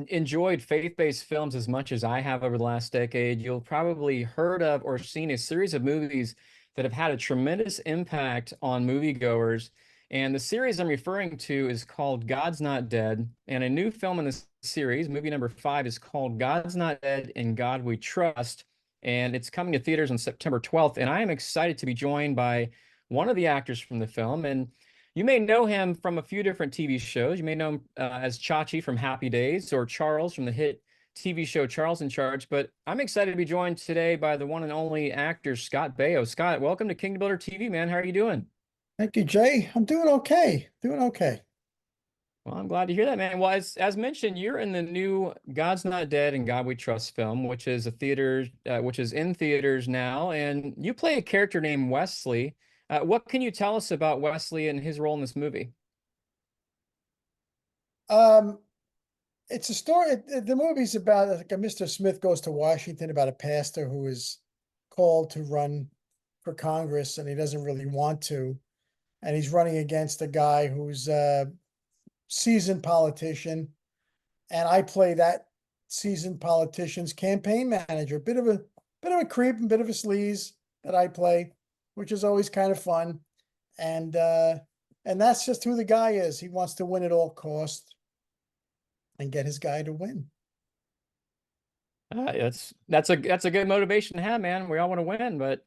enjoyed faith-based films as much as I have over the last decade, you'll probably heard of or seen a series of movies that have had a tremendous impact on moviegoers. And the series I'm referring to is called God's Not Dead. And a new film in this series, movie number 5, is called God's Not Dead, In God We Trust. And it's coming to theaters on September 12th. And I am excited to be joined by one of the actors from the film. And you may know him from a few different TV shows. You may know him as Chachi from Happy Days or Charles from the hit TV show Charles in Charge. But I'm excited to be joined today by the one and only actor, Scott Baio. Scott, welcome to Kingdom Builder TV, man. How are you doing? Thank you, Jay. I'm doing okay. Doing okay. Well, I'm glad to hear that, man. Well, as mentioned, you're in the new God's Not Dead and God We Trust film, which is in theaters now, and you play a character named Wesley. What can you tell us about Wesley and his role in this movie? Um, it's a story. The movie's about like a Mr. Smith goes to Washington about a pastor who is called to run for Congress and he doesn't really want to, and he's running against a guy who's a seasoned politician, and I play that seasoned politician's campaign manager. Bit of a creep and bit of a sleaze that I play, which is always kind of fun, and uh, and that's just who the guy is. He wants to win at all costs and get his guy to win. That's a good motivation to have, man. We all want to win, but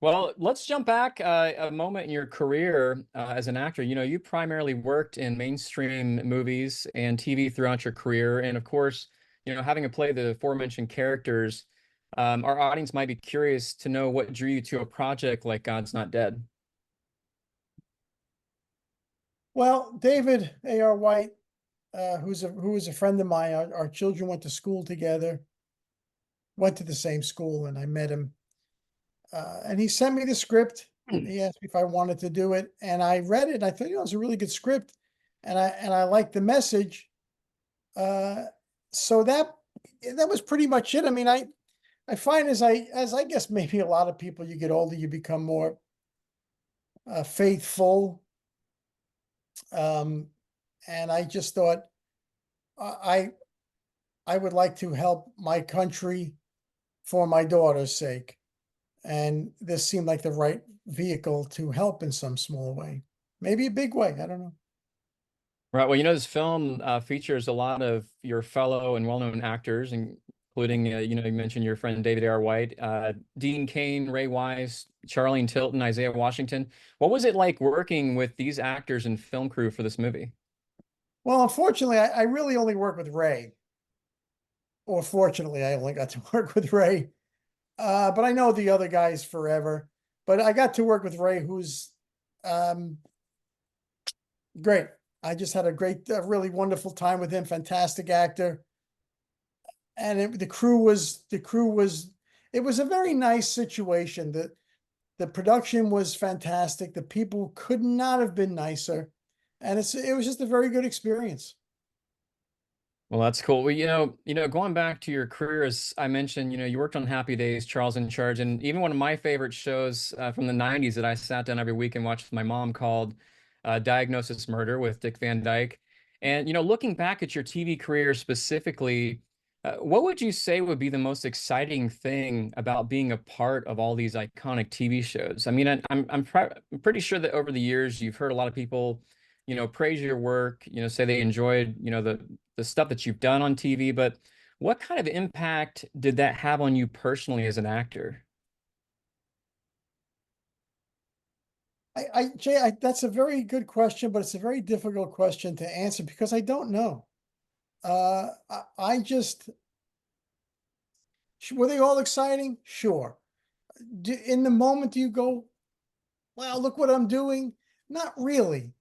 well, let's jump back a moment in your career as an actor. You know, you primarily worked in mainstream movies and TV throughout your career, and of course, you know, having to play the aforementioned characters, our audience might be curious to know what drew you to a project like God's Not Dead. Well, David A.R. White, who was a friend of mine, our children went to school together, went to the same school, and I met him. And he sent me the script. He asked me if I wanted to do it, and I read it. And I thought, it's a really good script, and I liked the message. Uh, so that was pretty much it. I mean, I find as I guess maybe a lot of people, you get older, you become more faithful. Um, and I just thought I I would like to help my country for my daughter's sake. And this seemed like the right vehicle to help in some small way, maybe a big way. I don't know. Right. Well, you know, this film features a lot of your fellow and well-known actors, including, you know, you mentioned your friend David A.R. White, Dean Cain, Ray Wise, Charlene Tilton, Isaiah Washington. What was it like working with these actors and film crew for this movie? Well, unfortunately, I really only work with Ray, or fortunately, I only got to work with Ray. But I know the other guys forever. But I got to work with Ray, who's um, great. I just had a really wonderful time with him. Fantastic actor, and the crew was. It was a very nice situation. The production was fantastic. The people could not have been nicer, and it was just a very good experience. Well, that's cool. Well, going back to your career, as I mentioned, you know, you worked on Happy Days, Charles in Charge, and even one of my favorite shows from the '90s that I sat down every week and watched with my mom called Diagnosis Murder with Dick Van Dyke. And you know, looking back at your TV career specifically, what would you say would be the most exciting thing about being a part of all these iconic TV shows? I mean, I'm pretty sure that over the years you've heard a lot of people, you know, praise your work, you know, say they enjoyed, you know, the stuff that you've done on TV, but what kind of impact did that have on you personally as an actor? Jay, that's a very good question, but it's a very difficult question to answer because I don't know. I just were they all exciting? Sure. In the moment, do you go, "Wow, look what I'm doing"? Not really.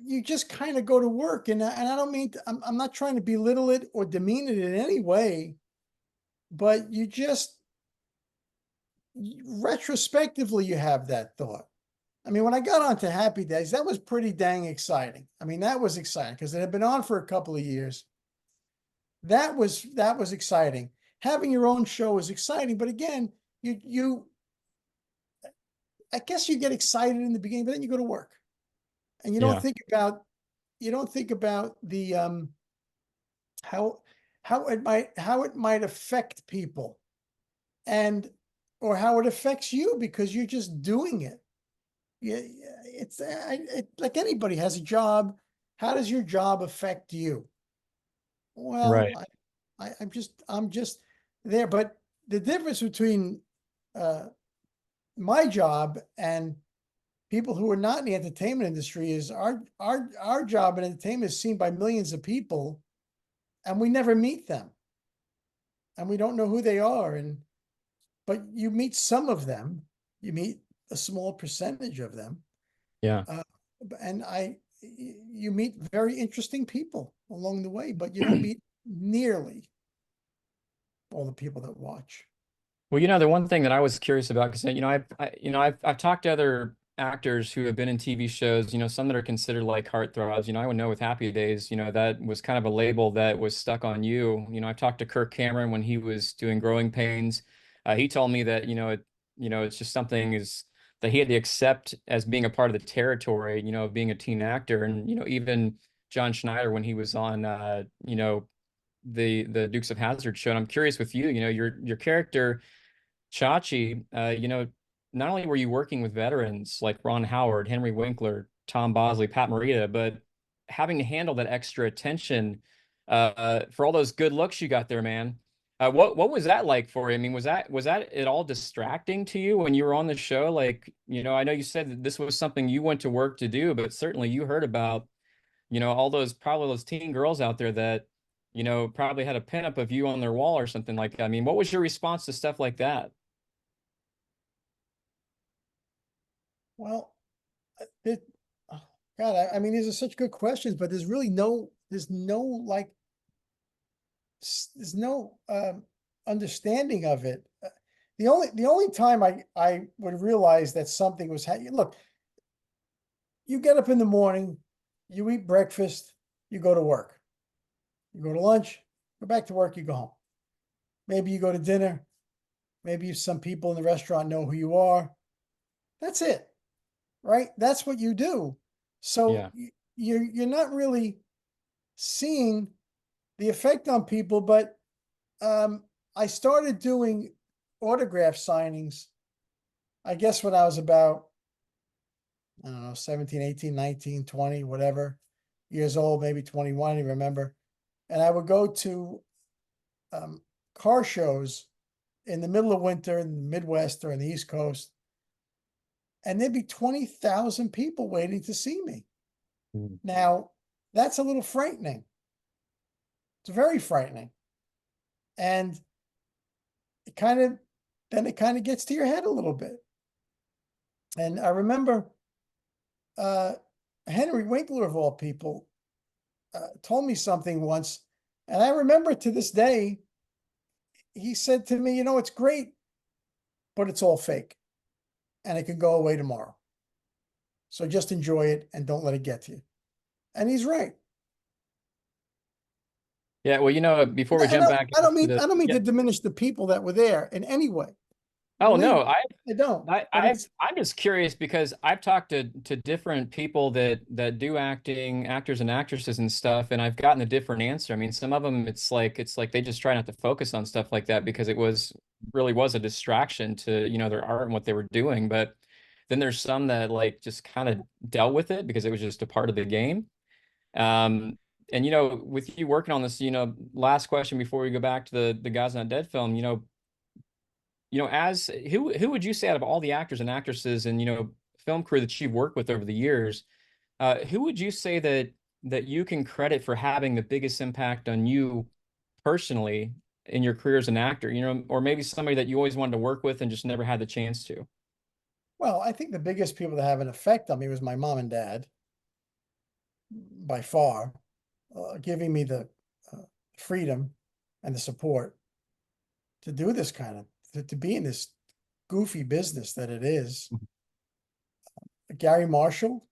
You just kind of go to work, and I don't mean I'm not trying to belittle it or demean it in any way, but you just retrospectively you have that thought. I mean, when I got onto Happy Days, that was pretty dang exciting. I mean, that was exciting because it had been on for a couple of years. That was exciting. Having your own show is exciting, but again, you I guess you get excited in the beginning, but then you go to work and Yeah. you don't think about the how how it might affect people, and or how it affects you because you're just doing it. Yeah, it's like anybody has a job. How does your job affect you? Well, Right. I'm just there. But the difference between uh, my job and people who are not in the entertainment industry is our job in entertainment is seen by millions of people, and we never meet them, and we don't know who they are. And but you meet some of them, you meet a small percentage of them, Yeah. uh, and you meet very interesting people along the way, but you don't meet nearly all the people that watch. Well, the one thing that I was curious about, because I've talked to other actors who have been in TV shows, some that are considered like heartthrobs. I would know with Happy Days, that was kind of a label that was stuck on you. I've talked to Kirk Cameron when he was doing Growing Pains. He told me that, it's just something is that he had to accept as being a part of the territory, of being a teen actor. And, even John Schneider when he was on, the Dukes of Hazzard show. And I'm curious with you, your character Chachi, not only were you working with veterans like Ron Howard, Henry Winkler, Tom Bosley, Pat Morita, but having to handle that extra attention for all those good looks you got there, man. What was that like for you? I mean, was that at all distracting to you when you were on the show? Like, I know you said that this was something you went to work to do, but certainly you heard about, all those probably those teen girls out there that, probably had a pinup of you on their wall or something like that. I mean, what was your response to stuff like that? Well, it, oh, God, I mean, these are such good questions, but there's no like, there's no understanding of it. The only time I would realize that something was look, you get up in the morning, you eat breakfast, you go to work, you go to lunch, go back to work, you go home. Maybe you go to dinner. Maybe some people in the restaurant know who you are. That's it, right? That's what you do. So Yeah. you're not really seeing the effect on people. But I started doing autograph signings, I guess when I was about, I don't know, 17, 18, 19, 20, whatever years old, maybe 21, I don't remember. And I would go to um, car shows in the middle of winter in the Midwest or in the East Coast, and there'd be 20,000 people waiting to see me. Mm. Now, that's a little frightening. It's very frightening. And it kind of, then it kind of gets to your head a little bit. And I remember uh, Henry Winkler, of all people, told me something once. And I remember to this day, he said to me, it's great, but it's all fake and it can go away tomorrow. So just enjoy it and don't let it get to you. And he's right. Yeah, well, before And we jump back into the I don't mean yeah. to diminish the people that were there in any way. Oh Believe no, me, I don't. But it's I'm just curious because I've talked to different people that do acting, actors and actresses and stuff, and I've gotten a different answer. I mean, some of them it's like they just try not to focus on stuff like that because it really was a distraction to, their art and what they were doing. But then there's some that like just kind of dealt with it because it was just a part of the game. Um, and with you working on this, last question before we go back to the God's Not Dead film, as who would you say out of all the actors and actresses and film crew that you've worked with over the years, who would you say that you can credit for having the biggest impact on you personally in your career as an actor? Or maybe somebody that you always wanted to work with and just never had the chance to. Well, I think the biggest people that have an effect on me was my mom and dad, by far, giving me the uh, freedom and the support to do this kind of to be in this goofy business that it is. Gary Marshall,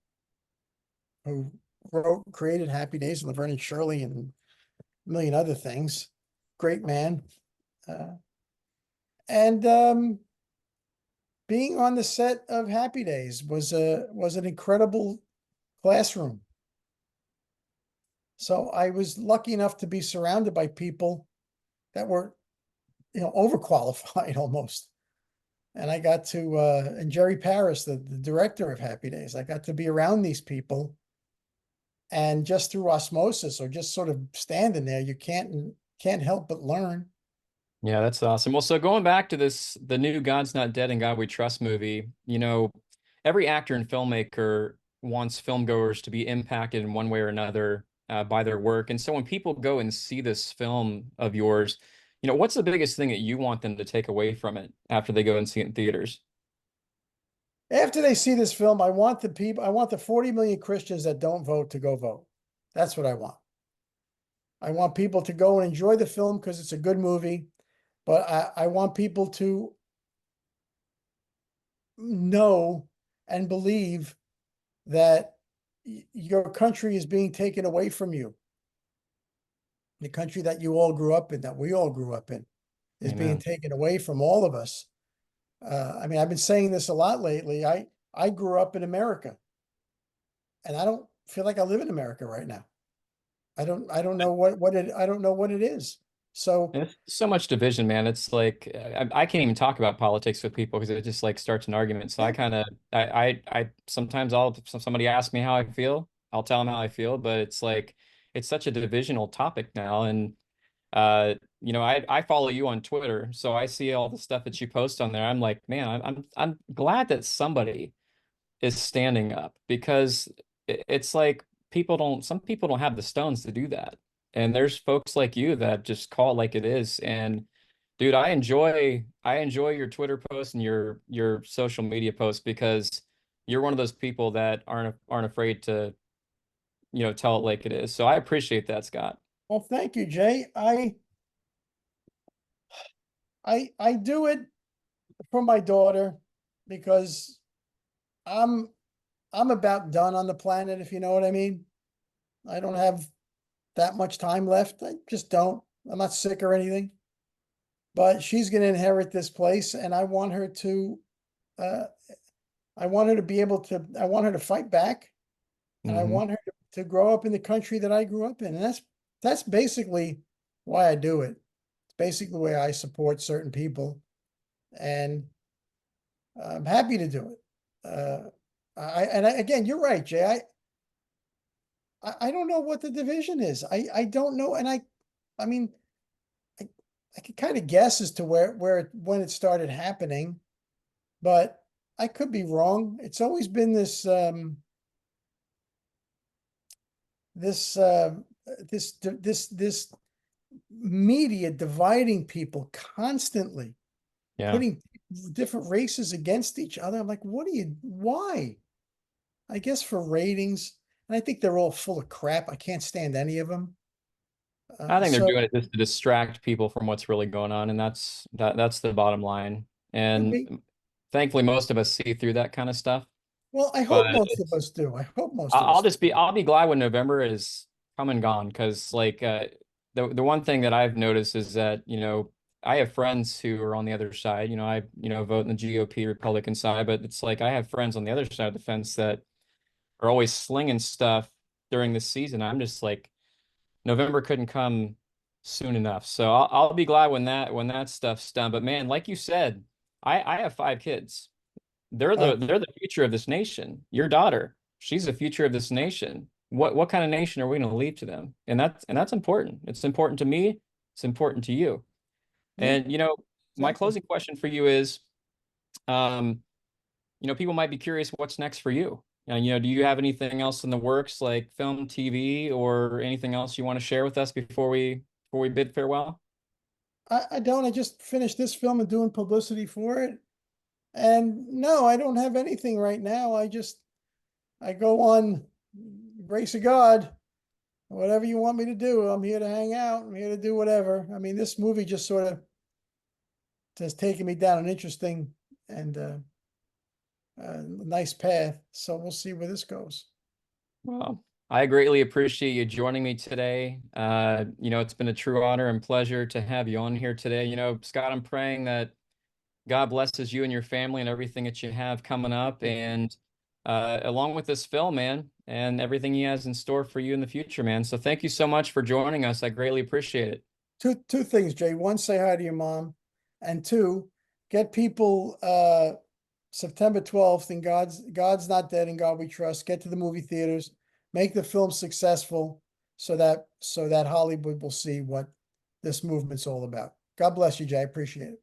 who created Happy Days, Laverne and Shirley, and a million other things. Great man. And being on the set of Happy Days was an incredible classroom. So I was lucky enough to be surrounded by people that were, overqualified almost. And I got to, and Jerry Paris, the director of Happy Days, I got to be around these people. And just through osmosis or just sort of standing there, you can't help but learn. Yeah, that's awesome. Well, so going back to this, the new God's Not Dead and God We Trust movie, every actor and filmmaker wants filmgoers to be impacted in one way or another by their work. And so when people go and see this film of yours, what's the biggest thing that you want them to take away from it after they go and see it in theaters? After they see this film, I want the 40 million Christians that don't vote to go vote. That's what I want. I want people to go and enjoy the film because it's a good movie, but I want people to know and believe that your country is being taken away from you. The country that you all grew up in, that we all grew up in, is being Amen. taken away from all of us. I mean, I've been saying this a lot lately. I grew up in America, and I don't feel like I live in America right now. I don't know I don't know what it is. So And it's so much division, man. It's like I can't even talk about politics with people because it just like starts an argument. So I yeah, kind of I sometimes somebody asks me how I feel, I'll tell them how I feel, but it's like it's such a divisional topic now. And I follow you on Twitter, so I see all the stuff that you post on there. I'm like, man, I'm glad that somebody is standing up because it's like some people don't have the stones to do that. And there's folks like you that just call it like it is. And dude, I enjoy your Twitter posts and your social media posts because you're one of those people that aren't afraid to, tell it like it is. So I appreciate that, Scott. well, thank you, Jay. I do it for my daughter because I'm I'm about done on the planet, if you know what I mean. I don't have that much time left. I just don't. I'm not sick or anything. But she's going to inherit this place, and uh, I want her to be able to. I want her to fight back, and I Hmm. want her to grow up in the country that I grew up in, and that's basically why I do it. It's basically the way I support certain people, and I'm happy to do it. Again, you're right, Jay. I don't know what the division is. I don't know, and I mean, I I could kind of guess as to when it started happening, but I could be wrong. It's always been this this media dividing people constantly, Yeah. putting different races against each other. I'm like, why? I guess for ratings, and I think they're all full of crap. I can't stand any of them. I think they're So doing it just to distract people from what's really going on, and that's the bottom line. could be. And thankfully, most of us see through that kind of stuff. Well, I hope But most of it's us do. I hope most of I'll us do. just be I'll be glad when November is come and gone because like the one thing that I've noticed is that I have friends who are on the other side. I vote in the GOP Republican side, but it's like I have friends on the other side of the fence that are always slinging stuff during this season. I'm just like November couldn't come soon enough. So I'll be glad when that stuff's done. But man, like you said, I have 5 kids. They're the Oh, they're the future of this nation. Your daughter, she's the future of this nation. What kind of nation are we going to leave to them? And that's important. It's important to me. It's important to you. yeah, And my exactly. closing question for you is, um, people might be curious what's next for you. Do you have anything else in the works like film, TV, or anything else you want to share with us before we bid farewell? I don't. I just finished this film and doing publicity for it. And no, I don't have anything right now. I go on grace of God. Whatever you want me to do, I'm here to hang out. I'm here to do whatever. I mean, this movie just sort of has taken me down an interesting and nice path. So we'll see where this goes. Well, I greatly appreciate you joining me today. It's been a true honor and pleasure to have you on here today. Scott, I'm praying that God blesses you and your family and everything that you have coming up. And along with this film, man, and everything he has in store for you in the future, man. So thank you so much for joining us. I greatly appreciate it. Two things, Jay. One, say hi to your mom, and two, get people September 12th and God's Not Dead, and God We Trust. Get to the movie theaters, make the film successful so that Hollywood will see what this movement's all about. God bless you, Jay. I appreciate it.